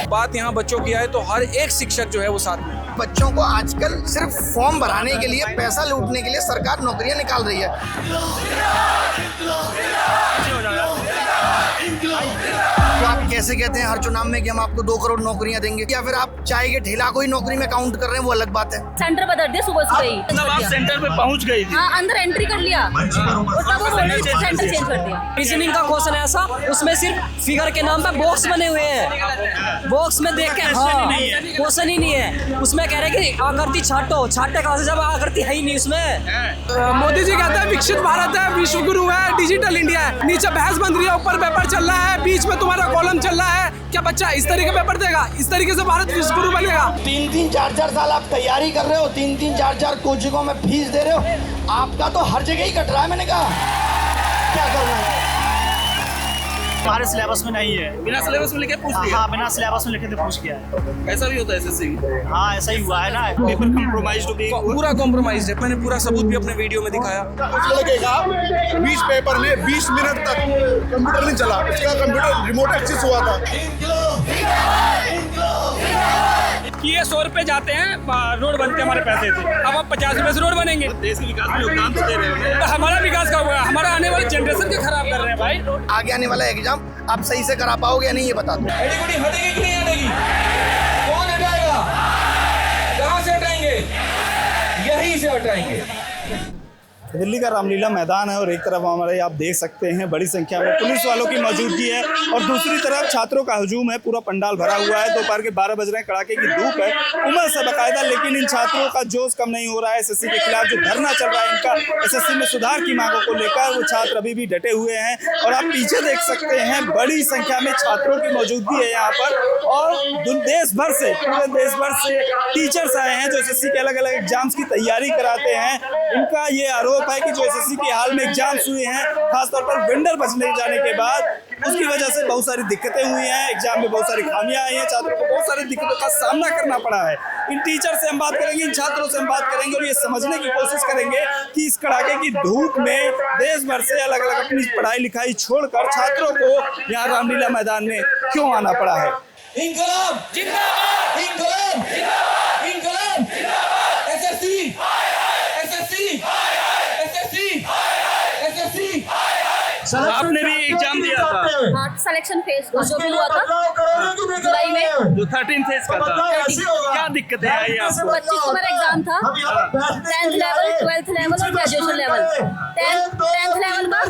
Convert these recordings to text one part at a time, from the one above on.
बात यहाँ बच्चों की आए तो हर एक शिक्षक जो है वो साथ में। बच्चों को आजकल सिर्फ फॉर्म भराने के लिए, पैसा लूटने के लिए सरकार नौकरियां निकाल रही है। तो आप कैसे कहते हैं हर चुनाव में कि हम आपको 2 करोड़ नौकरियां देंगे, या फिर आप चाय के ठेला को ही नौकरी में काउंट कर रहे हैं, वो अलग बात है। सेंटर बदल दिया सुबह सुबह ही। मतलब आप सेंटर पे पहुंच गई थी? हाँ, अंदर एंट्री कर लिया और तब वो बोले सेंटर चेंज कर दिया। रीजनिंग का क्वेश्चन है ऐसा, उसमें सिर्फ फिगर के नाम पे बॉक्स बने हुए हैं, बॉक्स में देख के हाँ क्वेश्चन ही नहीं है। उसमें कह रहे कि आकृति छाटो, छाटे कहाँ से जब आकृति है ही नहीं उसमें। मोदी जी कहते हैं विकसित भारत है, विश्व गुरु है, डिजिटल इंडिया है। नीचे बहस बन रही है, ऊपर पेपर चल रहा है, बीच में तुम्हारा कॉलम चल रहा है। क्या बच्चा इस तरीके पेपर देगा? इस तरीके से भारत विश्व गुरु बनेगा? 3-3, 4-4 साल आप तैयारी कर रहे हो, 3-3, 4-4 कोचिंगों में फीस दे रहे हो, आपका तो हर जगह ही कट रहा है। मैंने कहा क्या करना है? हमारे सिलेबस में नहीं है। बिना सिलेबस में लिखे पूछ लिया? हाँ, बिना सिलेबस में लिखे तो पूछ गया है। ऐसा भी होता है एसएससी? हाँ, ऐसा ही हुआ है ना। पेपर कॉम्प्रोमाइज पूरा कॉम्प्रोमाइज है। मैंने पूरा सबूत भी अपने वीडियो में दिखाया। लगेगा 20 पेपर में 20 मिनट तक कंप्यूटर नहीं चला, इसका कंप्यूटर रिमोट एक्सेस हुआ था। कि ये 100 रुपए जाते हैं, रोड बनते हमारे पैसे थे, अब आप 50 रुपए से रोड बनेंगे। देश के विकास में योगदान तो दे रहे हैं। तो हमारा विकास का होगा, हमारा आने वाली जनरेशन के खराब कर रहे हैं भाई। आगे आने वाला एग्जाम आप सही से करा पाओगे या नहीं, ये बता दो। हटेगी कि नहीं हटेगी? कौन हटाएगा? कहाँ से हटाएंगे? यहीं से हटाएंगे। दिल्ली का रामलीला मैदान है और एक तरफ हमारे आप देख सकते हैं बड़ी संख्या में पुलिस वालों की मौजूदगी है और दूसरी तरफ छात्रों का हजूम है। पूरा पंडाल भरा हुआ है। दोपहर के 12 बज रहे हैं, कड़ाके की धूप है, उमस है बाकायदा, लेकिन इन छात्रों का जोश कम नहीं हो रहा है। एसएससी के खिलाफ जो धरना चल रहा है इनका, एसएससी में सुधार की मांगों को लेकर, वो छात्र अभी भी डटे हुए हैं। और आप पीछे देख सकते हैं बड़ी संख्या में छात्रों की मौजूदगी है यहाँ पर और देश भर से, पूरे देश भर से टीचर्स आए हैं जो एसएससी के अलग अलग एग्जाम्स की तैयारी कराते हैं। इनका ये आरोप है कि जो एसएससी के हाल में एग्जाम्स हुए हैं, खासतौर पर वेंडर बचने जाने के बाद, उसकी वजह से बहुत सारी दिक्कतें हुई हैं। एग्जाम में बहुत सारी खामियां आई हैं, छात्रों को बहुत सारी दिक्कतों का सामना करना पड़ा है। इन टीचर से हम बात करेंगे, इन छात्रों से हम बात करेंगे और ये समझने की कोशिश करेंगे कि इस कड़ाके की धूप में देश भर से अलग अलग अपनी पढ़ाई लिखाई छोड़कर छात्रों को यहाँ रामलीला मैदान में क्यों आना पड़ा है। इंकलाब जिंदाबाद, इंकलाब जिंदाबाद, इंकलाब जिंदाबाद। SSC SSC SSC SSC. आपने भी एग्जाम दिया था? हाँ, सिलेक्शन फेज जो भी हुआ था जुलाई में, जो 13 फेज का था, क्या दिक्कतें आई आपको? 25 को मेरा एग्जाम था। 10th लेवल, 12th लेवल और ग्रेजुएशन लेवल। 10th लेवल का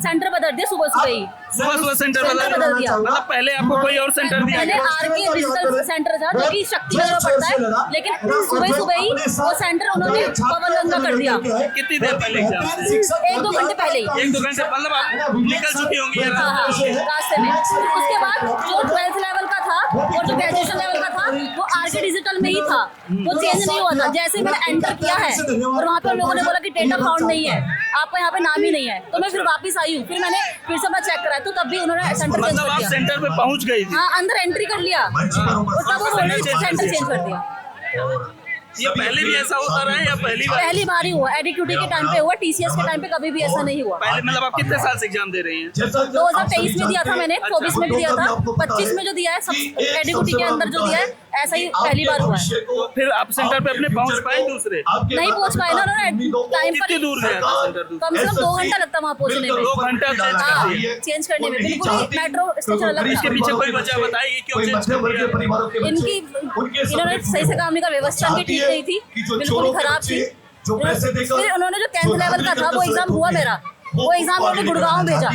सेंटर बदल दिया सुबह सुबह ही। सुबह सेंटर बदल दिया। मतलब पहले आपको कोई और सेंटर दिया? पहले आरके डिजिटल सेंटर था जो कि शक्तिनगर में पड़ता है, लेकिन सुबह सुबह ही वो सेंटर उन्होंने पवन गंगा कर दिया। कितनी देर पहले एग्जाम? 1-2 घंटे पहले ही। 1-2 घंटे मतलब आप निकल चुकी होंगी हाँ, रास्ते में। उसके बाद जो 12th लेवल का था और जो ग्रेजुएशन लेवल का था वो आरके डिजिटल में ही था, वो चेंज नहीं हुआ था। जैसे मैंने एंटर किया है और वहाँ पे उन लोगों ने बोला कि डेटा फाउंड नहीं है, आपका यहाँ पे नाम ही नहीं है, तो मैं फिर वापस आई हूँ। फिर मैंने फिर से चेक कराया तो तब भी उन्होंने सेंटर चेंज मतलब कर आप दिया। सेंटर पे पहुंच गई थी? हाँ, अंदर एंट्री कर लिया और तब वो बोले सेंटर चेंज कर दिया। ये पहले भी ऐसा होता रहा है या पहली बार? पहली बार ही हुआ। एडीक्यूटी के टाइम पे हुआ, टीसीएस के टाइम पे कभी भी ऐसा नहीं हुआ। पहले मतलब आप कितने साल से एग्जाम दे रही हैं? 2023 में दिया था मैंने, 24 में भी दिया था, 25 में जो दिया है सब एडीक्यूटी के अंदर जो दिया है, ऐसा ही पहली बार हुआ है। तो फिर आप सेंटर पे अपने पहुंच पाए? दूसरे नहीं पहुंच पाए ना, उन्होंने टाइम पर। कितनी दूर गया था सेंटर? कम से कम 2 घंटा लगता वहाँ पहुँचने में। 2 घंटा चेंज करने में। बिल्कुल मेट्रो स्टेशन अलग इसके था। पीछे कोई वजह बताइए क्यों चेंज कर दिया? इन्होंने सही से काम नहीं करा, व्यवस्था की ठीक नहीं थी, बिल्कुल खराब थी। फिर उन्होंने जो 10th लेवल का था वो एग्जाम हुआ मेरा, वो एग्जाम उन्होंने गुड़गांव भेजा।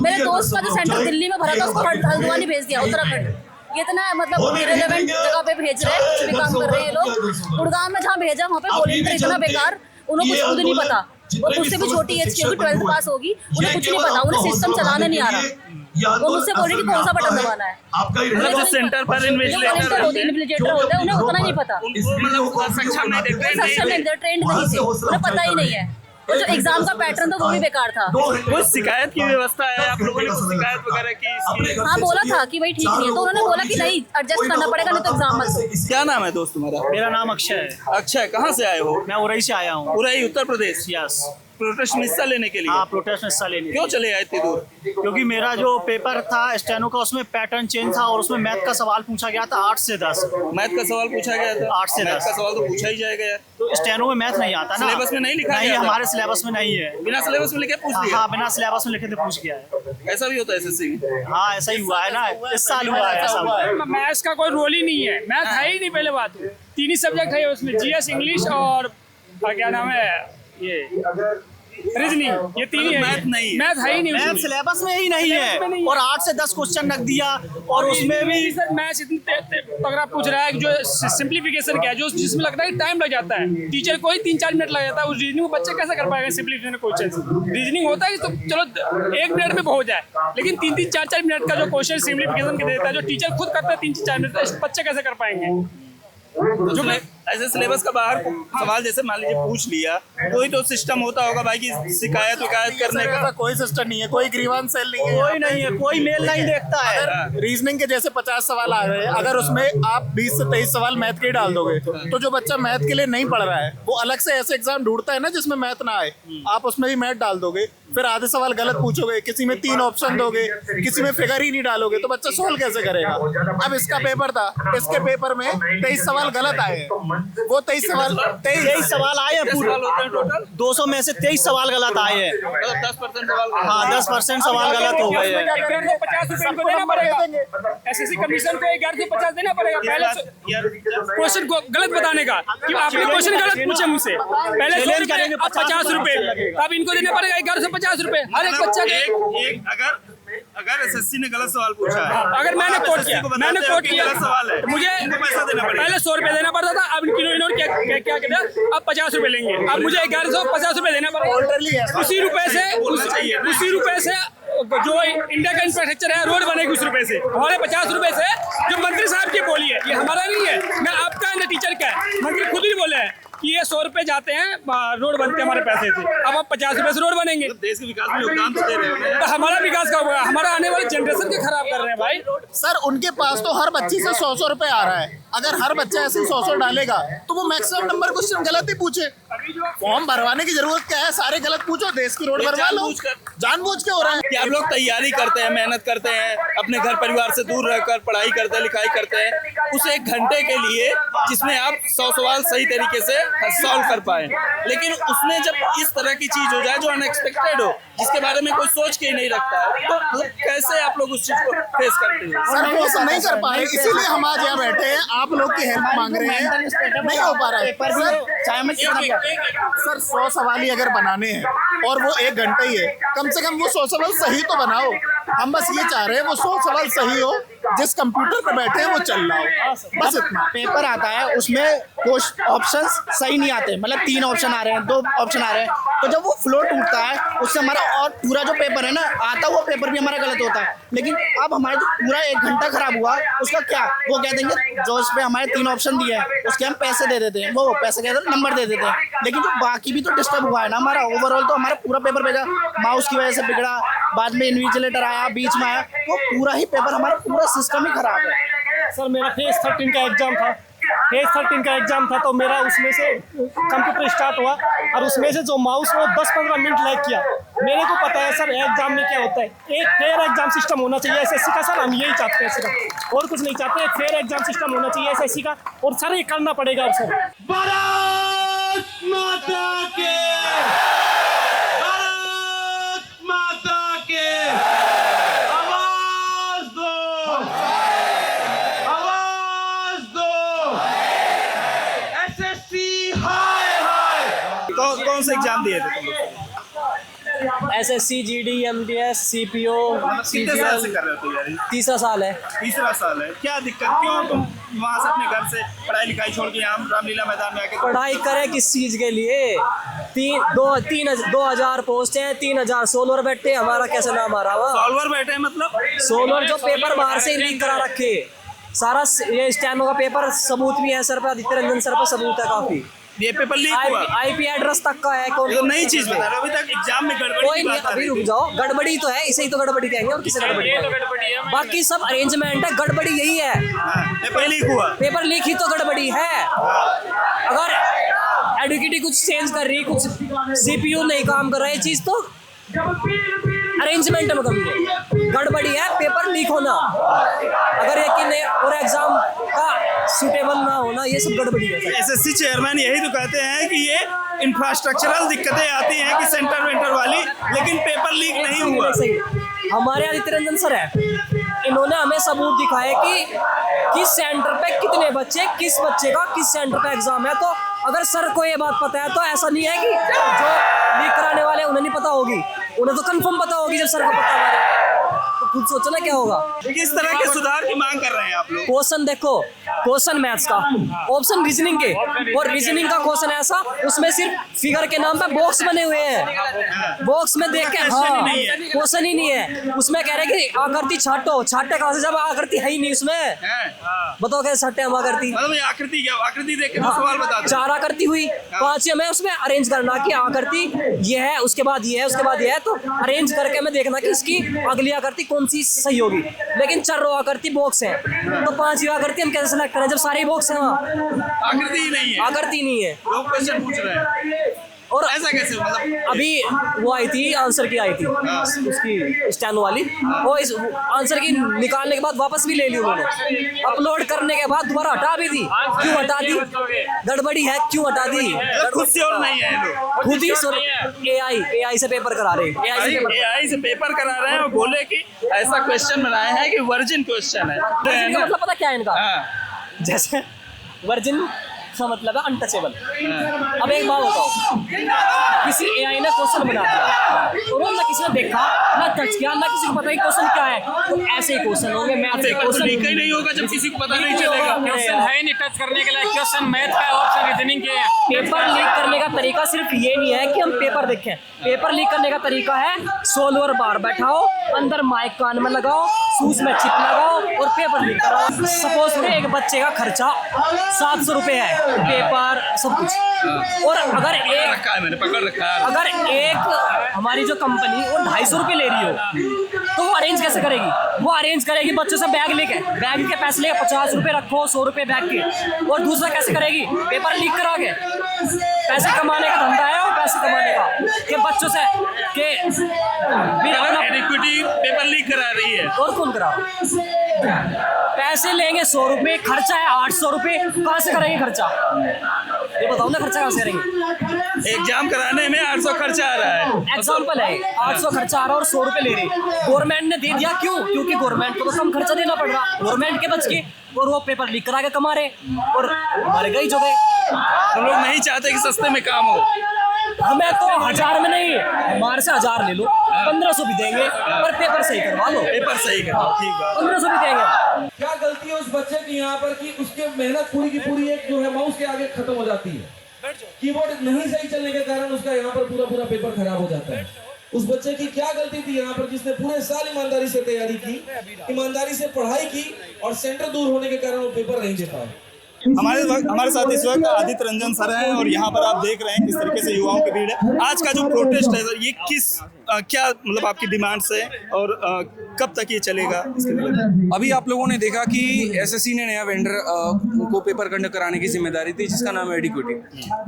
मेरे दोस्त का जो सेंटर दिल्ली में भरा था उसको हल्द्वानी भेज दिया, उत्तराखंड। ये इतना मतलब इरेलेवेंट जगह पे भेज रहे हैं, कुछ भी काम कर रहे हैं लोग। गुड़गांव में जहाँ भेजा वहाँ पे वॉलंटियर इतना बेकार, उन्हें कुछ खुद नहीं पता। वो मुझसे भी छोटी एज की होगी, 12th पास होगी, उन्हें कुछ नहीं पता, उन्हें सिस्टम चलाना नहीं आ रहा। वो मुझसे बोल रही कि कौन सा बटन दबाना है। मतलब सेंटर पर इन्विजिलेटर होते हैं उन्हें उतना नहीं पता। मतलब सक्षम नहीं थे, ट्रेंड नहीं थे, उन्हें पता ही नहीं है। वो जो एग्जाम का पैटर्न था वो भी बेकार था। कोई शिकायत की व्यवस्था है आप लोगों ने? कुछ शिकायत वगैरह की? हाँ, बोला था कि भाई ठीक नहीं है, तो उन्होंने बोला कि नहीं एडजस्ट करना पड़ेगा, नहीं तो एग्जाम मत दो। क्या नाम है दोस्त तुम्हारा? मेरा नाम अक्षय है। अक्षय, कहाँ से आए हो? मैं उरई से आया हूँ। उरई, उत्तर प्रदेश। यस। प्रोटेस्ट में हिस्सा लेने के लिए? हाँ, प्रोटेस्ट में हिस्सा लेने। क्यों चले आए इतनी दूर? क्योंकि मेरा जो पेपर था स्टेनो का, उसमें पैटर्न चेंज था और उसमें मैथ का सवाल पूछा गया था 8 से 10। मैथ का सवाल पूछा गया था? 8 से 10 मैथ का सवाल तो पूछा ही जाएगा यार। तो स्टेनो में मैथ नहीं आता ना, सिलेबस में नहीं लिखा नहीं, गया था? हमारे सिलेबस में नहीं है। बिना सिलेबस में लिखे पूछ लिया? हाँ, बिना सिलेबस में लिखे थे पूछ गया है। ऐसा भी होता है एसएससी में? हाँ, ऐसा ही हुआ है ना, इस साल हुआ है ऐसा। मैथ्स का कोई रोल ही नहीं है, मैथ है ही नहीं। पहले बात 3 ही सब्जेक्ट है उसमें, जीएस, इंग्लिश और क्या नाम है ये रीजनिंग, ये 3 ही है। मैथ नहीं है, मैथ है ही नहीं, मैथ सिलेबस में ही नहीं है। और 8 से 10 क्वेश्चन रख दिया और उसमें भी सर मैथ्स इतनी तगड़ा पूछ रहा है कि जो सिंप्लीफिकेशन क्या है, जो जिसमें लगता है कि टाइम लग जाता है, टीचर को ही 3-4 मिनट लग जाता है, उस रीजनिंग को बच्चे कैसे कर पाएगा? सिंप्लीफिकेशन क्वेश्चन रीजनिंग होता है तो चलो 1 मिनट में हो जाए, लेकिन 3-3, 4-4 मिनट का जो क्वेश्चन सिंप्लीफिकेशन के देता है, जो टीचर खुद करता है 3-4 मिनट, बच्चे कैसे कर पाएंगे? जो ऐसे सिलेबस का बाहर सवाल जैसे मान लीजिए पूछ लिया, कोई तो सिस्टम होता होगा भाई की शिकायत करने का? कोई सिस्टम नहीं है, कोई ग्रीवांस सेल नहीं है, कोई नहीं है, कोई मेल नहीं देखता है। रीजनिंग के जैसे 50 सवाल आ रहे हैं, अगर उसमें आप 20 से 23 सवाल मैथ के ही डाल दोगे तो जो बच्चा मैथ के लिए नहीं पढ़ रहा है वो अलग से ऐसे एग्जाम ढूंढता है ना जिसमें मैथ ना आए, आप उसमें भी मैथ डाल दोगे, फिर आधे सवाल गलत पूछोगे, किसी में 3 ऑप्शन दोगे, किसी में फिगर ही नहीं डालोगे, तो बच्चा सोल्व कैसे करेगा? अब इसका पेपर था, इसके पेपर में 23 सवाल गलत आए हैं, वो 23 सवाल आए हैं पूरे टोटल 200 में से 23 सवाल गलत आए हैं। 10% सवाल, हाँ, 10% सवाल गलत हो गए हैं। 1150 रुपए देना पड़ेगा, एसएससी कमीशन को 1150 देना पड़ेगा पहले क्वेश्चन को गलत बताने का, कि आपने क्वेश्चन गलत पूछे मुझसे, पहले 50 रुपए, अब इनको देना पड़ेगा 1150 रुपए हर एक बच्चा के। अगर एसएससी ने गलत सवाल पूछा है, अगर मैंने कोट किया सवाल है, मुझे पैसा देना पड़ेगा। पहले 100 रुपए देना पड़ता था, अब इन्होंने क्या किया, अब 50 रुपए लेंगे, अब मुझे 1150 रुपए देना पड़ेगा। उसी रुपए से जो इंडिया का इंफ्रास्ट्रक्चर है, रोड बनेगी उस रुपए से, हमारे 50 रुपए से। जो मंत्री साहब की बोली है, ये हमारा नहीं है, ना आपका है ना टीचर का है, मंत्री खुद ही बोले हैं कि ये 100 रुपए जाते हैं, रोड बनते हैं हमारे पैसे से, अब 50 रुपए से रोड बनेंगे। देश के विकास में योगदान तो दे रहे हैं, तो हमारा विकास का होगा, हमारा आने वाले जनरेशन के खराब कर रहे हैं भाई। सर उनके पास तो हर बच्चे से 100 रुपए आ रहा है, अगर हर बच्चा ऐसे 100 डालेगा तो वो मैक्सिमम नंबर क्वेश्चन गलत ही पूछे। फॉर्म भरवाने की जरूरत क्या है, सारे गलत पूछो, देश की रोड भरवा लो, जानबूझ के हो रहा है। कि आप लोग तैयारी करते हैं, मेहनत करते हैं, अपने घर परिवार से दूर रहकर पढ़ाई करते हैं, लिखाई करते हैं, उस 1 घंटे के लिए जिसमें आप 100 सवाल सही तरीके से सॉल्व कर पाए, लेकिन उसमें जब इस तरह की चीज हो जाए जो अनएक्सपेक्टेड हो, जिसके बारे में कोई सोच के ही नहीं रखता है, तो मतलब कैसे आप लोग उस चीज को फेस करते हैं? सर वो सब नहीं कर पाए, इसीलिए हम आज यहाँ बैठे हैं, आप लोग की हेल्प मांग रहे हैं, नहीं हो पा रहा है। सर 100 सवाल ही अगर बनाने हैं और वो 1 घंटा ही है, कम से कम वो 100 सवाल सही तो बनाओ। हम बस ये चाह रहे हैं वो 100 सवाल सही हो, जिस कंप्यूटर पे बैठे हैं वो चल रहा हो, बस इतना। पेपर आता है उसमें ऑप्शंस सही नहीं आते, मतलब 3 ऑप्शन आ रहे हैं, 2 ऑप्शन आ रहे हैं, तो जब वो फ्लो टूटता है उससे हमारा और पूरा जो पेपर है ना, आता हुआ पेपर भी हमारा गलत होता है। लेकिन अब हमारा जो पूरा 1 घंटा खराब हुआ, उसका क्या, वो कह देंगे जो इस पे हमारे 3 ऑप्शन दिए हैं उसके हम पैसे दे देते हैं, वो पैसे कहते हैं नंबर दे देते हैं, लेकिन जो बाकी भी तो डिस्टर्ब हुआ है ना हमारा, ओवरऑल तो हमारा पूरा पेपर भेजा, माउस की वजह से बिगड़ा, बाद में इन्विजिलेटर आया, बीच में आया, तो पूरा ही पेपर हमारा पूरा सिस्टम ही खराब है। सर मेरा फेज 13 का एग्जाम था, तो मेरा उसमें से कंप्यूटर स्टार्ट हुआ और उसमें से जो माउस वो 10-15 मिनट लैग किया। मेरे को पता है सर एग्जाम में क्या होता है, एक फेयर एग्जाम सिस्टम होना चाहिए एसएससी का। सर हम यही चाहते हैं सिर्फ, और कुछ नहीं चाहते, एक फेयर एग्जाम सिस्टम होना चाहिए एसएससी का, और सर ये करना पड़ेगा अब सर। भारत माता के, भारत माता के, आवाज दो, आवाज दो, एसएससी हाय हाय। कौन से एग्जाम दिए थे तुम लोग? एसएससी, जीडी, एमटीएस, सीपीओ, कितने साल से कर रहे हो तैयारी? 3रा साल है। 3रा साल है। क्या दिक्कत, क्यों तुम वहाँ से अपने घर से पढ़ाई लिखाई छोड़ के यहाँ रामलीला मैदान में आके पढ़ाई करें किस चीज के लिए? 2000 पोस्ट हैं, 3000 सोलवर बैठे हैं, हमारा कैसे नाम आ रहा हुआ? सॉल्वर बैठे हैं मतलब सोलवर जो पेपर बाहर से लीक करा रखे, सारा ये स्टेनो का पेपर सबूत भी है सर पे, आदित्य रंजन सर पे सबूत है काफी। ये पेपर लीक हुआ, आईपी एड्रेस तक का है। ये तो नई चीज बता रहे हो, अभी तक एग्जाम में गड़बड़ी कोई नहीं, अभी रुक जाओ, गड़बड़ी तो है, इसे ही तो गड़बड़ी कहेंगे, और किसे गड़बड़ी कहेंगे? बाकी सब अरेंजमेंट है, गड़बड़ी यही है। पेपर लीक हुआ, पेपर लीक ही तो गड़बड़ी है। अगर एडुकेटी कुछ चेंज कर रही, कुछ सीपीयू नहीं काम कर रहा है, ये चीज तो अरेंजमेंट में कमी है, गड़बड़ी है, पेपर लीक होना, अगर यकीन नहीं और एग्जाम का सूटेबल ना होना, ये सब गड़बड़ी है। एसएससी चेयरमैन यही तो कहते हैं कि ये इंफ्रास्ट्रक्चरल दिक्कतें आती हैं कि सेंटर वेंटर वाली, लेकिन पेपर लीक नहीं हुआ। हमारे आदित्य रंजन सर है, इन्होंने हमें सबूत दिखाए कि किस सेंटर पे कितने बच्चे, किस बच्चे का किस सेंटर पे एग्जाम है। तो अगर सर को ये बात पता है तो ऐसा नहीं है कि जो लीक कराने वाले उन्हें नहीं पता होगी, उन्हें तो कंफर्म पता होगी जब सर को पता होगा। तो खुद सोचो ना क्या होगा। किस तरह के सुधार की मांग कर रहे हैं आप लोग? क्वेश्चन देखो, क्वेश्चन मैथ्स का, ऑप्शन रीजनिंग के, और रीजनिंग का क्वेश्चन ऐसा उसमें सिर्फ फिगर के नाम पे बॉक्स बने हुए हैं, बॉक्स में देख के हाँ क्वेश्चन ही नहीं है। उसमें कह रहे कि आकृति छाटो, छाटे कहाँ से जब आकृति है ही नहीं उसमें, बताओ कैसे छाटे हम आकृति? मतलब ये आकृति क्या, आकृति देख के सवाल बता दो। 4 आकृति हुई, 5 हमें उसमें अरेंज करना कि आकृति ये है, उसके बाद ये है, उसके बाद ये है, तो अरेंज करके हमें देखना कि इसकी अगली आकृति कौन सी सही होगी। लेकिन 4 आकृति बॉक्स है, तो 5वीं आकृति हम कैसे सेलेक्ट करें जब सारे बॉक्स हैं वहाँ? आकृति ही नहीं है, आकृति नहीं है। लोग क्वेश्चन पूछ रहे हैं और ऐसा कैसे? मतलब अभी वो आई थी, आंसर की आई थी उसकी स्टैनो वाली, वो इस आंसर की निकालने के बाद वापस भी ले ली उन्होंने, अपलोड करने के बाद दोबारा हटा भी दी। क्यों हटा दी? गड़बड़ी है, क्यों हटा दी? खुद से और नहीं है लोग, खुद ही एआई से पेपर करा रहे हैं, एआई से पेपर करा रहे हैं और बोले कि ऐसा क्वेश्चन बनाए हैं कि वर्जिन क्वेश्चन है। इनका मतलब पता क्या है इनका? हाँ। जैसे वर्जिन का मतलब है अनटचेबल। अब एक बात बताओ, किसी एआई ने क्वेश्चन बना दिया और ना किसी ने देखा, ना टच किया, ना किसी को पता क्वेश्चन क्या है, तो ऐसे ही क्वेश्चन होंगे मैथ के। क्वेश्चन लीक ही नहीं होगा जब किसी को पता नहीं चलेगा। क्वेश्चन है नहीं टच करने के लिए, क्वेश्चन मैथ का ऑप्शन रीजनिंग के। पेपर लीक करने का तरीका सिर्फ ये नहीं है कि हम पेपर देखें, पेपर लीक करने का तरीका है सोल्वर बार बैठाओ, अंदर माइक कान में लगाओ, शूज में चिप लगाओ और पेपर लीक कराओ। सपोज एक बच्चे का खर्चा 700 रुपये है, पेपर सब कुछ, और अगर मैंने पकड़ रखा है, अगर एक हमारी जो कंपनी वो 250 रुपये ले रही हो तो वो अरेंज कैसे करेगी? वो अरेंज करेगी बच्चों से बैग लेके, बैग के पैसे लेके 50 रुपये रखो, 100 रुपये बैग के, और दूसरा कैसे करेगी? पेपर लीक करा के। पैसे कमाने का धंधा है और पैसे कमाने का कि बच्चों से के एडिक्विटी पेपर लीक करा रही है। और कौन करा? पैसे लेंगे 100 रुपये, खर्चा है 800 रुपये, कहाँ से करेंगे खर्चा? ये बताओ ना, खर्चा कहाँ से करेंगे? एग्जाम कराने में 800 खर्चा आ रहा है। एग्जाम्पल है, 800 खर्चा आ रहा है और 100 रुपये ले रहे। गवर्नमेंट ने दे दिया, क्यों? क्योंकि गवर्नमेंट को तो कम खर्चा देना पड़ रहा, गवर्नमेंट के बच के, और वो पेपर लीक करा के कमा रहे और मर गई जो गए। हम लोग नहीं चाहते कि सस्ते में काम हो। हमें तो 1000 में नहीं, हमारे से 1000 ले लो, 1500 भी देंगे, पर पेपर सही करवा लो। पेपर सही करवा, ठीक है, 1500 भी देंगे। क्या गलती है उस बच्चे की यहाँ पर कि उसकी मेहनत पूरी की पूरी एक जो है माउस के आगे खत्म हो जाती है, कीबोर्ड नहीं सही चलने के कारण उसका यहाँ पर पूरा पेपर खराब हो जाता है। उस बच्चे की क्या गलती थी यहाँ पर जिसने पूरे साल ईमानदारी से तैयारी की, ईमानदारी से पढ़ाई की, और सेंटर दूर होने के कारण वो पेपर नहीं दे पाए? हमारे साथ इस वक्त आदित्य रंजन सर हैं और यहाँ पर आप देख रहे हैं किस तरीके से युवाओं की भीड़ है। आज का जो प्रोटेस्ट है सर, ये किस क्या मतलब आपकी डिमांड्स है और कब तक ये चलेगा? अभी आप लोगों ने देखा कि एसएससी ने नया वेंडर को पेपर कंडक्ट कराने की जिम्मेदारी थी जिसका नाम है एडिक्विटी,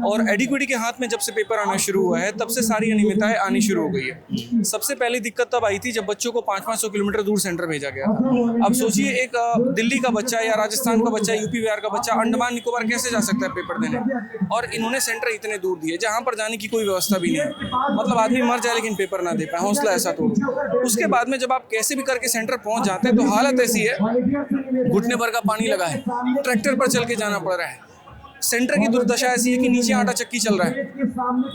और एडिक्विटी के हाथ में जब से पेपर आना शुरू हुआ है तब से सारी अनियमितताएं आनी शुरू हो गई है। सबसे पहली दिक्कत तब आई थी जब बच्चों को 500-500 किलोमीटर दूर सेंटर भेजा गया था। अब सोचिए, एक दिल्ली का बच्चा या राजस्थान का बच्चा, यूपी बिहार का बच्चा अंडमान निकोबार कैसे जा सकता है पेपर देने? और इन्होंने सेंटर इतने दूर दिए जहाँ पर जाने की कोई व्यवस्था भी नहीं है। मतलब आदमी मर जाए लेकिन पेपर ना दे पाए, हौसला ऐसा तोड़ो। उसके बाद में जब आप कैसे भी करके सेंटर पहुंच जाते हैं तो हालत ऐसी है, घुटने भर का पानी लगा है, ट्रैक्टर पर चल के जाना पड़ रहा है। सेंटर की दुर्दशा ऐसी है कि नीचे आटा चक्की चल रहा है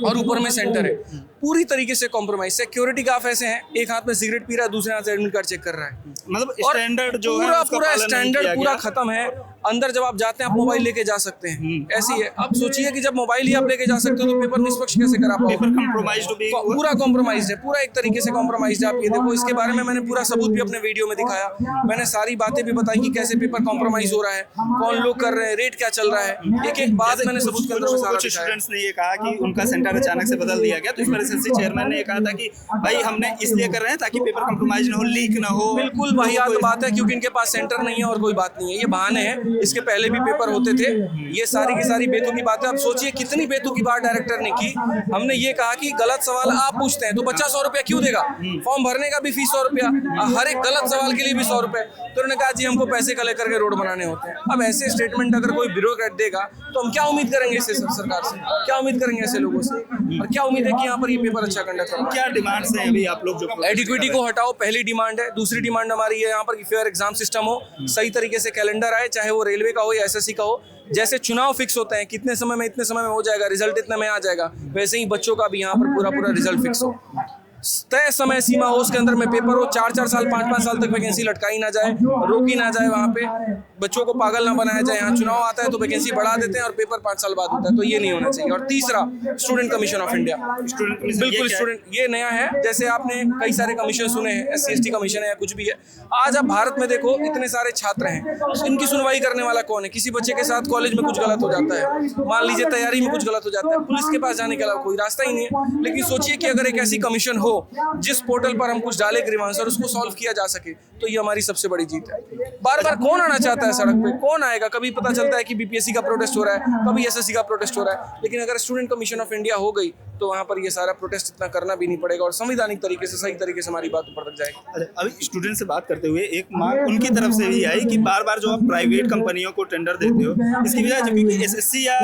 और ऊपर में सेंटर है, पूरी तरीके से कॉम्प्रोमाइज। सिक्योरिटी गार्ड ऐसे हैं, एक हाथ में सिगरेट पी रहा है, दूसरे हाथ से एडमिट कार्ड चेक कर रहा है। मतलब स्टैंडर्ड जो है पूरा स्टैंडर्ड पूरा खत्म है। अंदर जब आप जाते हैं आप मोबाइल लेके जा सकते हैं, ऐसी है। अब सोचिए कि जब मोबाइल ही आप लेके जा सकते हो तो पेपर निष्पक्ष कैसे करा पाओगे? पेपर कॉम्प्रोमाइज पूरा कॉम्प्रोमाइज है, पूरा एक तरीके से कॉम्प्रोमाइज है। आप ये देखो, इसके बारे में मैंने पूरा सबूत भी अपने वीडियो में दिखाया, मैंने सारी बातें भी बताई कि कैसे पेपर कॉम्प्रोमाइज हो रहा है, कौन लोग कर रहे हैं, रेट क्या चल रहा है, एक एक बात मैंने सबूत के अंदर में सारा कुछ स्टूडेंट्स ने ये कहा कि उनका सेंटर अचानक से बदल दिया गया, तो इस पर एसएससी चेयरमैन ने ये कहा था कि भाई हमने इसलिए कर रहे हैं ताकि पेपर कॉम्प्रोमाइज ना हो, लीक ना हो। बिल्कुल वाहियात बात है, क्योंकि इनके पास सेंटर नहीं है और कोई बात नहीं है, ये बहाने हैं। इसके पहले भी पेपर होते थे। ये सारी की सारी बेतुकी बातें। अब सोचिए कितनी बेतुकी बात डायरेक्टर ने की। हमने ये कहा कि गलत सवाल आप पूछते हैं तो बच्चा 100 रुपया क्यों देगा, फॉर्म भरने का भी फीस 100 रुपया, हर एक गलत सवाल के लिए भी 100 रुपए। तो उन्होंने कहा जी हमको पैसे कलेक्ट करके रोड बनाने होते हैं। अब ऐसे स्टेटमेंट अगर कोई ब्यूरोक्रेट देगा तो हम क्या उम्मीद करेंगे इससे, सरकार से क्या उम्मीद करेंगे ऐसे लोगों से, और क्या उम्मीद है कि यहाँ पर ये पेपर अच्छा कंडक्ट करें। क्या डिमांड्स हैं अभी आप लोग जो? एडिक्विटी को हटाओ, पहली डिमांड है। दूसरी डिमांड हमारी है यहाँ पर कि फेयर एग्जाम सिस्टम हो, सही तरीके से कैलेंडर आए, चाहे वो रेलवे का हो या एसएससी का हो। जैसे चुनाव फिक्स होते हैं कितने समय में, इतने समय में हो जाएगा, रिजल्ट इतने में आ जाएगा, वैसे ही बच्चों का भी यहाँ पर पूरा रिजल्ट फिक्स हो, तय समय सीमा हो, उसके अंदर में पेपर हो, 4-4 साल 5-5 साल तक वैकेंसी लटकाई ना जाए, रोकी ना जाए, वहाँ पे बच्चों को पागल ना बनाया जाए। यहाँ चुनाव आता है तो वैकेंसी बढ़ा देते हैं और पेपर 5 साल बाद होता है, तो ये नहीं होना चाहिए। और तीसरा, स्टूडेंट कमीशन ऑफ इंडिया, बिल्कुल स्टूडेंट, ये नया है। जैसे आपने कई सारे कमीशन सुने हैं, SC/ST कमीशन है या कुछ भी है। आज आप भारत में देखो इतने सारे छात्र हैं, इनकी सुनवाई करने वाला कौन है? किसी बच्चे के साथ कॉलेज में कुछ गलत हो जाता है, मान लीजिए तैयारी में कुछ गलत हो जाता है, पुलिस के पास जाने के अलावा कोई रास्ता ही नहीं है। लेकिन सोचिए कि अगर एक ऐसी कमीशन हो जिस पोर्टल पर हम कुछ डाले ग्रीवांस और उसको सॉल्व किया जा सके, तो ये हमारी सबसे बड़ी जीत है। बार बार कौन आना चाहता है सड़क पे, कौन आएगा? कभी पता चलता है कि BPSC का प्रोटेस्ट हो रहा है, कभी SSC का प्रोटेस्ट हो रहा है, लेकिन अगर स्टूडेंट कमीशन ऑफ इंडिया हो गई तो वहाँ पर ये सारा प्रोटेस्ट इतना करना भी नहीं पड़ेगा और संवैधानिक तरीके से, सही तरीके से हमारी बात ऊपर तक जाएगी। अभी स्टूडेंट से बात करते हुए एक मांग उनकी तरफ से भी आई कि बार बार जो आप प्राइवेट कंपनियों को टेंडर देते हो, इसकी वजह क्योंकि SSC या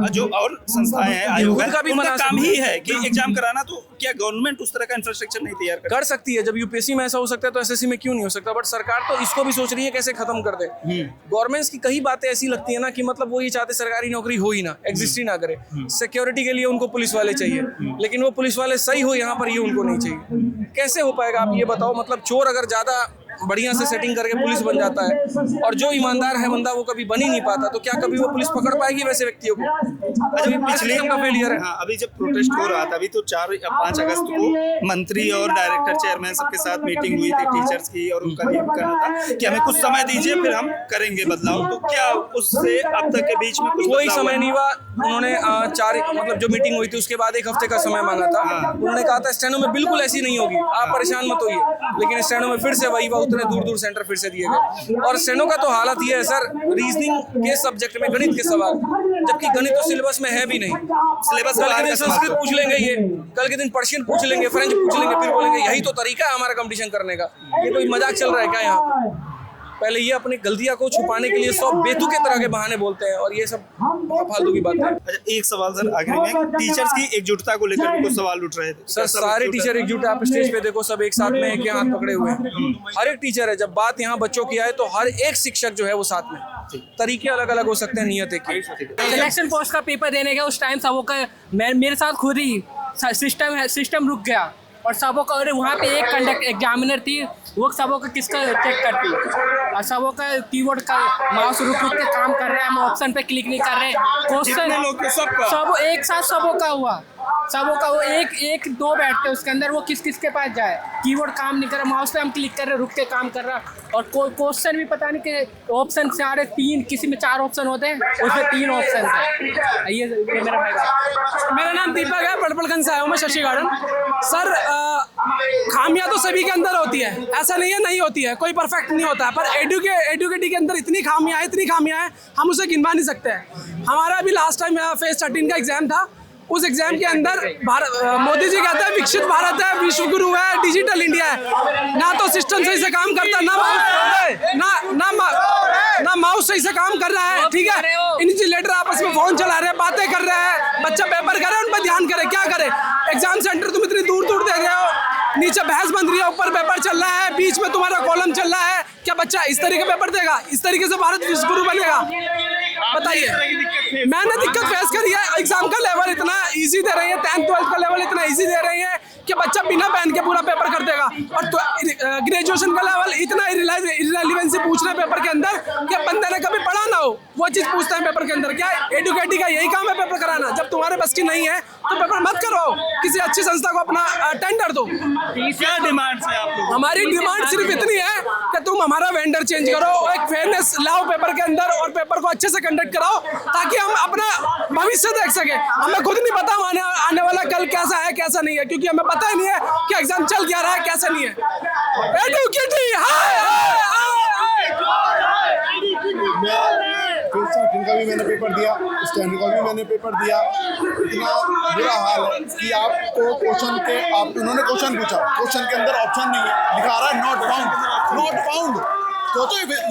जो और संस्थाएं हैं, आयोग है, उनका काम ही है कि एग्जाम कराना, तो क्या गवर्नमेंट उस तरह का इंफ्रास्ट्रक्चर नहीं तैयार कर सकती है? जब UPSC में ऐसा हो सकता है तो SSC में क्यों नहीं हो सकता? बट सरकार तो इसको भी सोच रही है कैसे खत्म कर दे। गवर्नमेंट्स की कई बातें ऐसी लगती है ना कि मतलब वो ये चाहते सरकारी नौकरी हो ही ना, एग्जिस्ट ही ना करे। सिक्योरिटी के लिए उनको पुलिस वाले चाहिए, लेकिन वो पुलिस वाले सही हो यहाँ पर ये उनको नहीं चाहिए। कैसे हो पाएगा आप ये बताओ? मतलब चोर अगर ज्यादा बढ़िया से सेटिंग करके पुलिस बन जाता है और जो ईमानदार है बंदा वो कभी बन ही नहीं पाता, तो क्या कभी वो पुलिस पकड़ पाएगी वैसे व्यक्तियों को? पिछले का फेलियर है। हाँ, अभी जब प्रोटेस्ट हो रहा था, अभी तो 4 या 5 अगस्त को मंत्री और डायरेक्टर चेयरमैन सबके साथ मीटिंग हुई थी टीचर्स की, और उनका ये कहना था कि हमें कुछ समय दीजिए फिर हम करेंगे बदलाव। तो क्या उससे अब तक के बीच में कोई समय नहीं हुआ? उन्होंने 4 मतलब जो मीटिंग हुई थी उसके बाद 1 हफ्ते का समय मांगा था। उन्होंने कहा था स्टेनो में बिल्कुल ऐसी नहीं होगी, आप परेशान मत होइए, लेकिन स्टेनो में फिर से वही उतने दूर सेंटर फिर से दिए गए। और स्टेनो का तो हालत ये है सर, रीजनिंग के सब्जेक्ट में गणित के सवाल, जबकि गणित तो सिलेबस में है भी नहीं। सिलेबस कल के दिन संस्कृत पूछ लेंगे, ये कल के दिन पर्शियन पूछ लेंगे, फ्रेंच पूछ लेंगे, फिर बोलेंगे यही तो तरीका है हमारा कंपटीशन करने का। ये कोई मजाक चल रहा है क्या यहाँ? पहले ये अपनी गलतियां को छुपाने के लिए 100 बेतुके तरह के बहाने बोलते हैं, और ये सब फालतू की बात है। अच्छा, एक सवाल सर आखिरी में, टीचर्स की एकजुटता को लेकर भी कुछ सवाल उठ रहे थे सर। सारे टीचर एकजुट है, आप स्टेज पे देखो सब एक साथ में एक हाथ पकड़े हुए हैं, हर एक टीचर है। जब बात यहाँ बच्चों की आए तो हर एक शिक्षक जो है वो साथ में। तरीके अलग अलग हो सकते हैं, नियत एक ही। सिलेक्शन पोस्ट का पेपर देने गया, उस टाइम सबों का मेरे साथ खुद ही सिस्टम रुक गया, और सबों का, और वहाँ पे एक कंडक्ट एग्जामिनर थी, वो सबों का किसका चेक करती, और सबों का कीबोर्ड का माउस रुक के काम कर रहा है, हम ऑप्शन पे क्लिक नहीं कर रहे, क्वेश्चन सब एक साथ सबों का हुआ, सबों का वो एक 2 बैठते उसके अंदर, वो किस के पास जाए, कीबोर्ड काम नहीं कर रहा, माउस पे हम क्लिक कर रहे, रुक के काम कर रहा, और कोई क्वेश्चन भी पता नहीं कि ऑप्शन सारे 3, किसी में 4 ऑप्शन होते हैं, उसमें 3 ऑप्शन है। ये मेरा भाई। मेरा नाम दीपक है, पड़पड़गंज से आया हूँ मैं, शशि गार्डन। सर खामियां तो सभी के अंदर होती है, ऐसा नहीं है नहीं होती है, कोई परफेक्ट नहीं होता है, पर एडुकेटी के अंदर इतनी खामियां हैं, हम उसे गिनवा नहीं सकते हैं। हमारा अभी लास्ट टाइम फेज 13 का एग्जाम था, उस एग्जाम के अंदर मोदी जी कहते हैं विकसित भारत है, विश्व गुरु है, डिजिटल इंडिया है, ना तो सिस्टम सही से काम करता, ना माउस सही से काम कर रहा है, ठीक है। इन्विजिलेटर आपस में फोन चला रहे हैं, बातें कर रहे हैं, बच्चा पेपर करे, उन पर ध्यान करे, क्या करे? एग्जाम सेंटर तुम इतनी दूर दे रहे हो, नीचे बहस बन रही है, ऊपर पेपर चल रहा है, बीच में तुम्हारा कॉलम चल रहा है, क्या बच्चा इस तरीके पेपर देगा? इस तरीके से भारत विश्व गुरु बनेगा? बताइए। मैंने दिक्कत फेस करी है, एग्जाम का लेवल इतना इजी दे रही है, 10th 12th का लेवल इतना इजी दे रही है कि बच्चा बिना पेन के पूरा पेपर कर देगा, और तो ग्रेजुएशन का लेवल इतना इररिलेवेंसी पूछ रहे पेपर के अंदर कि बंदे ने कभी पढ़ा ना हो, वो चीज पूछते हैं पेपर के अंदर। क्या एडुकेटी का यही काम है पेपर कराना? जब तुम्हारे बस की नहीं है तो पेपर मत करो, किसी अच्छी संस्था को अपना टेंडर दो। क्या डिमांड है आप लोग? हमारी डिमांड सिर्फ इतनी है कि तुम हमारा वेंडर चेंज करो, एक फेयरनेस लाओ पेपर के अंदर, और पेपर को अच्छे से कंडक्ट कराओ, ताकि हम अपना भविष्य देख सके। हमें खुद नहीं पता आने वाला कल कैसा है कैसा नहीं है, क्योंकि हमें पता ही नहीं है कि एग्जाम चल क्या रहा है कैसा नहीं है। एडुकेटी हाय हाय हाय हाय। का भी मैंने पेपर दिया, स्टेनो का भी मैंने पेपर दिया। इतना बुरा हाल है कि आपको क्वेश्चन के उन्होंने क्वेश्चन पूछा, क्वेश्चन के अंदर ऑप्शन नहीं है, लिखा रहा है नॉट फाउंड। तो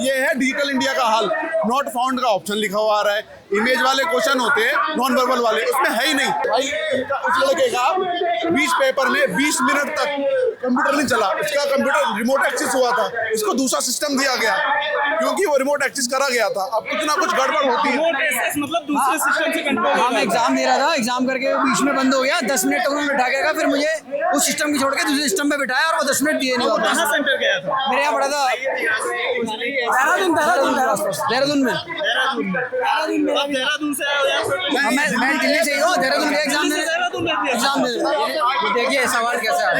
ये है डिजिटल इंडिया का हाल। नॉट फाउंड का ऑप्शन लिखा हुआ आ रहा है। इमेज वाले क्वेश्चन होते हैं, नॉन वर्बल वाले, उसमें है ही नहीं। भाई उस लड़के का 20 पेपर में 20 मिनट तक कंप्यूटर नहीं चला, उसका कंप्यूटर रिमोट एक्सेस हुआ था, इसको दूसरा सिस्टम दिया गया क्योंकि वो रिमोट एक्सेस करा गया था। अब कुछ ना कुछ गड़बड़ होती है। मतलब दूसरे सिस्टम से कंट्रोल। हम एग्जाम दे रहा था, एग्जाम करके बीच में बंद हो गया, 10 मिनट तक उन्होंने बैठा गया, फिर मुझे उस सिस्टम की छोड़ के दूसरे सिस्टम पे बिठाया और वो 10 मिनट दिए नहीं। कहाँ सेंटर गया था? मेरे यहाँ पड़ा था देहरादून से आया हो? मैं दिल्ली से ही हूँ, देहरादून गया एग्जाम दे। देखिए सवाल कैसा है।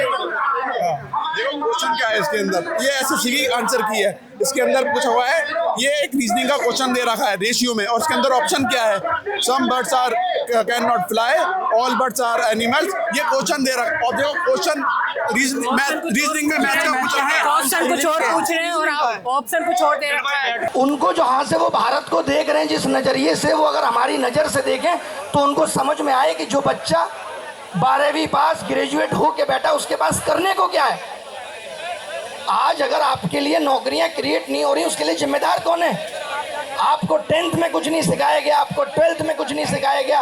देखो क्वेश्चन क्या है इसके अंदर, ये एसएससी की आंसर की है। इसके अंदर पूछा हुआ है, ये एक रीजनिंग का क्वेश्चन दे रखा है रेशियो में, और इसके अंदर ऑप्शन क्या है, some birds are can not fly, all birds are animals. ये क्वेश्चन दे रखा है। और देखो क्वेश्चन रीजनिंग में मैथ का पूछा है, ऑप्शन कुछ और पूछ रहे हैं और आप ऑप्शन कुछ और दे रखा है। उनको जहाँ से वो भारत को देख रहे हैं, जिस नज़रिए से वो अगर हमारी नज़र से देखें तो उनको समझ में आए कि जो बच्चा 12वीं पास ग्रेजुएट हो के बैठा, उसके पास करने को क्या है। आज अगर आपके लिए नौकरियां क्रिएट नहीं हो रही, उसके लिए जिम्मेदार कौन है? आपको 10th में कुछ नहीं सिखाया गया, आपको 12th में कुछ नहीं सिखाया गया,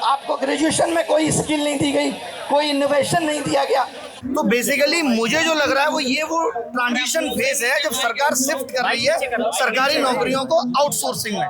आपको ग्रेजुएशन में कोई स्किल नहीं दी गई, कोई इनोवेशन नहीं दिया गया। तो बेसिकली मुझे जो लग रहा है वो ट्रांजिशन फेज है जब सरकार शिफ्ट कर रही है सरकारी नौकरियों को आउटसोर्सिंग में,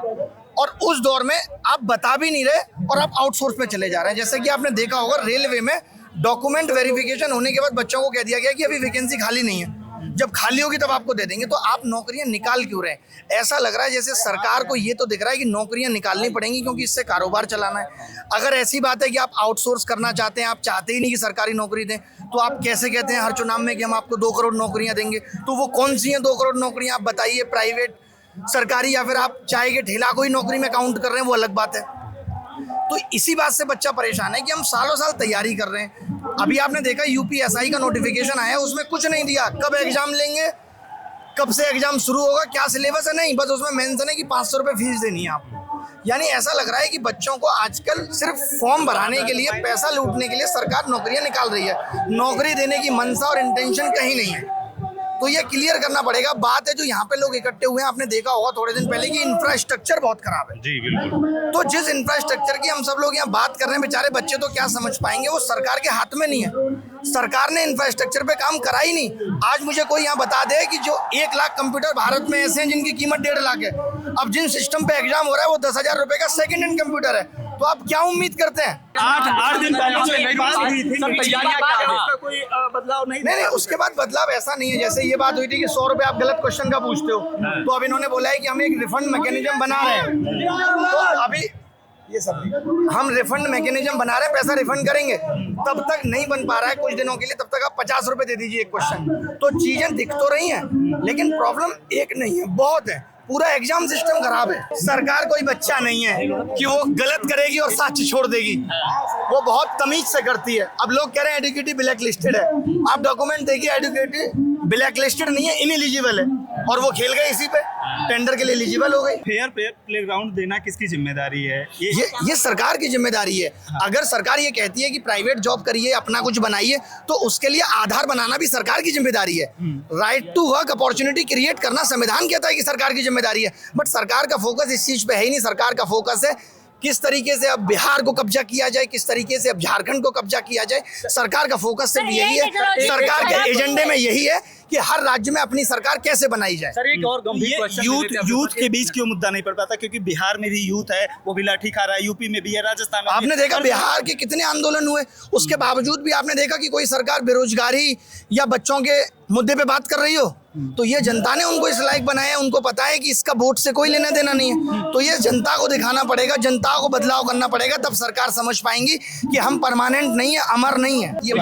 और उस दौर में आप बता भी नहीं रहे और आप आउटसोर्स पे चले जा रहे हैं। जैसे कि आपने देखा होगा रेलवे में डॉक्यूमेंट वेरिफिकेशन होने के बाद बच्चों को कह दिया गया कि अभी वैकेंसी खाली नहीं है, जब खाली होगी तब आपको दे देंगे। तो आप नौकरियां निकाल क्यों रहे हैं? ऐसा लग रहा है जैसे सरकार को ये तो दिख रहा है कि नौकरियां निकालनी पड़ेंगी क्योंकि इससे कारोबार चलाना है। अगर ऐसी बात है कि आप आउटसोर्स करना चाहते हैं, आप चाहते ही नहीं कि सरकारी नौकरी दें, तो आप कैसे कहते हैं हर चुनाव में कि हम आपको 2 करोड़ नौकरियां देंगे? तो वो कौन सी हैं 2 करोड़ नौकरियां? आप बताइए, प्राइवेट, सरकारी, या फिर आप चाय के ठेला को ही नौकरी में काउंट कर रहे हैं, वो अलग बात है। तो इसी बात से बच्चा परेशान है कि हम सालों साल तैयारी कर रहे हैं। अभी आपने देखा यूपीएसआई का नोटिफिकेशन आया, उसमें कुछ नहीं दिया, कब एग्जाम लेंगे, कब से एग्जाम शुरू होगा, क्या सिलेबस है, नहीं, बस उसमें मेंशन है कि 500 रुपये फीस देनी है आपको। यानी ऐसा लग रहा है कि बच्चों को आजकल सिर्फ फॉर्म भराने के लिए, पैसा लूटने के लिए सरकार नौकरियां निकाल रही है। नौकरी देने की मनसा और इंटेंशन कहीं नहीं है। तो ये क्लियर करना पड़ेगा। बात है जो यहाँ पे लोग इकट्ठे हुए हैं, आपने देखा होगा थोड़े दिन पहले कि इंफ्रास्ट्रक्चर बहुत खराब है। जी बिल्कुल। तो जिस इंफ्रास्ट्रक्चर की हम सब लोग यहाँ बात कर रहे हैं, बेचारे बच्चे तो क्या समझ पाएंगे, वो सरकार के हाथ में नहीं है। सरकार ने इंफ्रास्ट्रक्चर पे काम करा ही नहीं। आज मुझे कोई यहाँ बता दे कि जो 1 लाख कंप्यूटर भारत में ऐसे हैं जिनकी कीमत 1.5 लाख है, अब जिन सिस्टम पे एग्जाम हो रहा है वो 10,000 रुपए का सेकेंड हैंड कंप्यूटर है, तो आप क्या उम्मीद करते हैं? 8 दिन पहले बात हुई थी, कोई बदलाव नहीं, उसके बाद बदलाव ऐसा नहीं है। जैसे ये बात हुई थी कि 100 रुपए आप गलत क्वेश्चन का पूछते हो, तो अब इन्होंने बोला है कि हम एक रिफंड मैकेनिज्म बना रहे हैं। तो अभी ये सब हम रिफंड मैकेनिज्म बना रहे हैं, पैसा रिफंड करेंगे, तब तक नहीं बन पा रहा है कुछ दिनों के लिए, तब तक आप 50 रुपए दे दीजिए एक क्वेश्चन। तो चीजें दिख तो रही हैं, लेकिन प्रॉब्लम एक नहीं है, बहुत है। पूरा एग्जाम सिस्टम खराब है। सरकार कोई बच्चा नहीं है कि वो गलत करेगी और साक्ष्य छोड़ देगी, वो बहुत तमीज से करती है। अब लोग कह रहे हैं एडुकेटिव ब्लैक लिस्टेड है, आप डॉक्यूमेंट देखिए, एडुकेटिव ब्लैक लिस्टेड नहीं है, इनएलिजिबल है, और वो खेल गए इसी पे, टेंडर के लिए एलिजिबल हो गई। फेयर प्लेग्राउंड देना किसकी जिम्मेदारी है? ये सरकार की जिम्मेदारी है। अगर सरकार ये कहती है कि प्राइवेट जॉब करिए, अपना कुछ बनाइए, तो उसके लिए आधार बनाना भी सरकार की जिम्मेदारी है। Right to work, opportunity create करना संविधान कहता है कि सरकार की जिम्मेदारी है, बट सरकार का फोकस इस चीज पे है ही नहीं। सरकार का फोकस है किस तरीके से अब बिहार को कब्जा किया जाए, किस तरीके से अब झारखंड को कब्जा किया जाए। सरकार का फोकस सिर्फ यही है, सरकार के एजेंडे में यही है कि हर राज्य में अपनी सरकार कैसे बनाई जाए। सर एक और गंभीर क्वेश्चन, यूथ के बीच क्यों मुद्दा नहीं पड़ पाता? क्योंकि बिहार में भी यूथ है, वो भी लाठी खा रहा है, यूपी में भी है, राजस्थान में आपने देखा बिहार के कितने आंदोलन हुए, उसके बावजूद भी आपने देखा कि कोई सरकार बेरोजगारी या बच्चों के मुद्दे पे बात कर रही हो। तो ये जनता ने उनको इस लायक बनाया है, उनको पता है कि इसका वोट से कोई लेना देना नहीं है। तो ये जनता को दिखाना पड़ेगा, जनता को बदलाव करना पड़ेगा, तब सरकार समझ पाएंगी कि हम परमानेंट नहीं है, अमर नहीं है। ये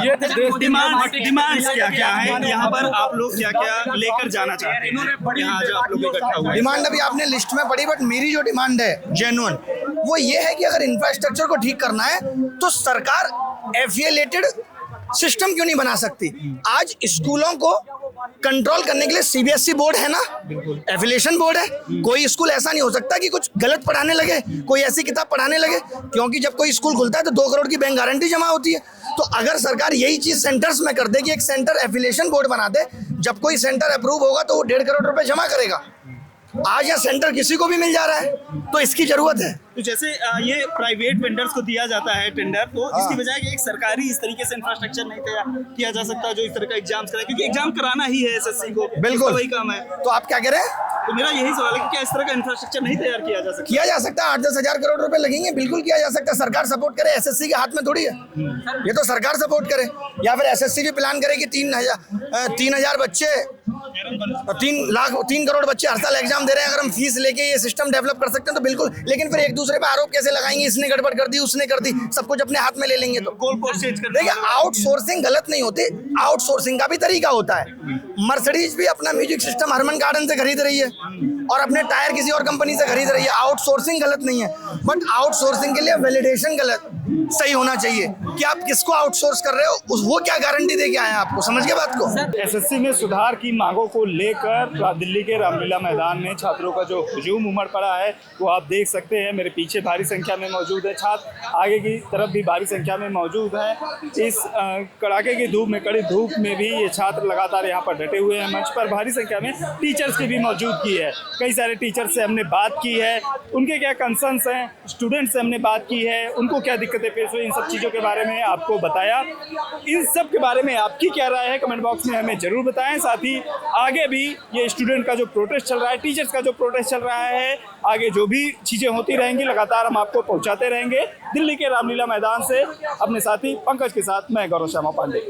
डिमांड्स क्या है यहाँ पर, आप लोग क्या क्या लेकर जाना चाहते हैं यहाँ जो आप लोग इकट्ठा हुए? डिमांड अभी आपने लिस्ट में पढ़ी, बट मेरी जो डिमांड है जेन्युइन, वो ये है कि अगर इंफ्रास्ट्रक्चर को ठीक करना है तो सरकार एफिलिएटेड सिस्टम क्यों नहीं बना सकती? आज स्कूलों को कंट्रोल करने के लिए सीबीएसई बोर्ड है ना, एफिलिएशन बोर्ड है। कोई स्कूल ऐसा नहीं हो सकता कि कुछ गलत पढ़ाने लगे, कोई ऐसी किताब पढ़ाने लगे, क्योंकि जब कोई स्कूल खुलता है तो 2 करोड़ की बैंक गारंटी जमा होती है। तो अगर सरकार यही चीज सेंटर्स में कर दे कि एक सेंटर एफिलिएशन बोर्ड बना दे, जब कोई सेंटर अप्रूव होगा तो वो 1.5 करोड़ रुपए जमा करेगा। आज यह सेंटर किसी को भी मिल जा रहा है, तो इसकी जरूरत है। तो जैसे ये प्राइवेट वेंडर्स को दिया जाता है टेंडर, तो इसकी बजाय कि एक सरकारी इस तरीके से इंफ्रास्ट्रक्चर नहीं तैयार किया जा सकता जो इस तरह का एग्जाम्स कराए, क्योंकि एग्जाम कराना ही है एसएससी को, बिल्कुल वही काम है। तो आप क्या कह रहे हैं? तो मेरा यही सवाल है कि क्या इस तरह का इंफ्रास्ट्रक्चर नहीं तैयार किया जा सकता? किया जा सकता है, 8-10 हजार करोड़ रुपए लगेंगे, बिल्कुल किया जा सकता है। सरकार सपोर्ट करे, एसएससी के हाथ में थोड़ी है, ये तो सरकार सपोर्ट करे, या फिर एसएससी भी प्लान करे कि 3,000 बच्चे, 3 करोड़ बच्चे हर साल एग्जाम दे रहे हैं, अगर हम फीस लेके ये सिस्टम डेवलप कर सकते हैं तो बिल्कुल। लेकिन फिर एक दूसरे पे आरोप कैसे लगाएंगे, इसने गड़बड़ कर दी, उसने कर दी, सब कुछ अपने हाथ में ले लेंगे तो गोल पोस्ट चेंज कर देखिए, आउटसोर्सिंग गलत नहीं होती, आउटसोर्सिंग का भी तरीका होता है। मर्सिडीज भी अपना म्यूजिक सिस्टम हरमन गार्डन से खरीद रही है और अपने टायर किसी और कंपनी से खरीद रही है, आउटसोर्सिंग गलत नहीं है। बट आउटसोर्सिंग के लिए वैलिडेशन गलत सही होना चाहिए कि आप किसको आउटसोर्स कर रहे हो, वो क्या गारंटी दे के आए हैं आपको, समझ गए बात को। एसएससी में सुधार की मांगों को लेकर दिल्ली के रामलीला मैदान में छात्रों का जो हुजूम उमड़ पड़ा है वो आप देख सकते हैं। मेरे पीछे भारी संख्या में मौजूद है छात्र, आगे की तरफ भी भारी संख्या में मौजूद है। इस कड़ाके की धूप में, कड़ी धूप में भी ये छात्र लगातार यहाँ पर डटे हुए हैं। मंच पर भारी संख्या में टीचर्स की भी मौजूदगी है। कई सारे टीचर्स से हमने बात की है, उनके क्या कंसर्न्स हैं, स्टूडेंट्स से हमने बात की है, उनको क्या दिक्कतें पेश हुई, इन सब चीज़ों के बारे में आपको बताया। इन सब के बारे में आपकी क्या राय है कमेंट बॉक्स में हमें ज़रूर बताएं। साथ ही आगे भी ये स्टूडेंट का जो प्रोटेस्ट चल रहा है, टीचर्स का जो प्रोटेस्ट चल रहा है, आगे जो भी चीज़ें होती रहेंगी लगातार हम आपको पहुंचाते रहेंगे। दिल्ली के रामलीला मैदान से अपने साथी पंकज के साथ मैं गौरव श्यामा पांडे।